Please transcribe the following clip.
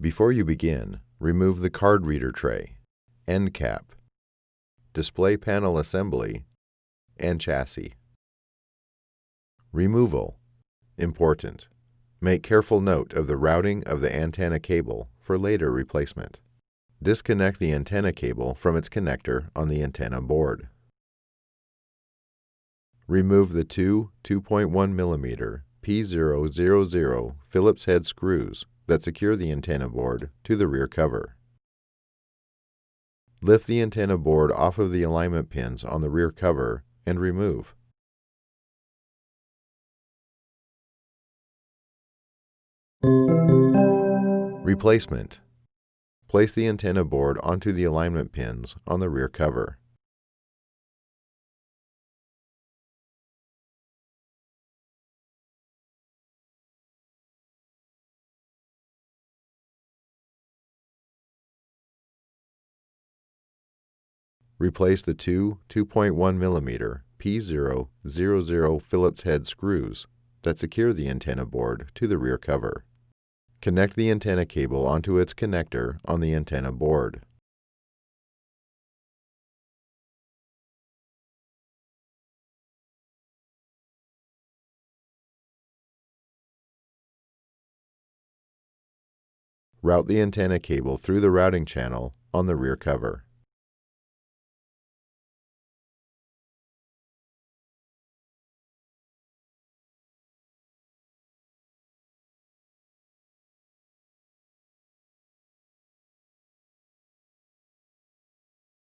Before you begin, remove the card reader tray, end cap, display panel assembly, and chassis. Removal. Important. Make careful note of the routing of the antenna cable for later replacement. Disconnect the antenna cable from its connector on the antenna board. Remove the two 2.1 mm P000 Phillips head screws that secure the antenna board to the rear cover. Lift the antenna board off of the alignment pins on the rear cover and remove. Replacement. Place the antenna board onto the alignment pins on the rear cover. Replace the two 2.1 mm P000 Phillips head screws that secure the antenna board to the rear cover. Connect the antenna cable onto its connector on the antenna board. Route the antenna cable through the routing channel on the rear cover.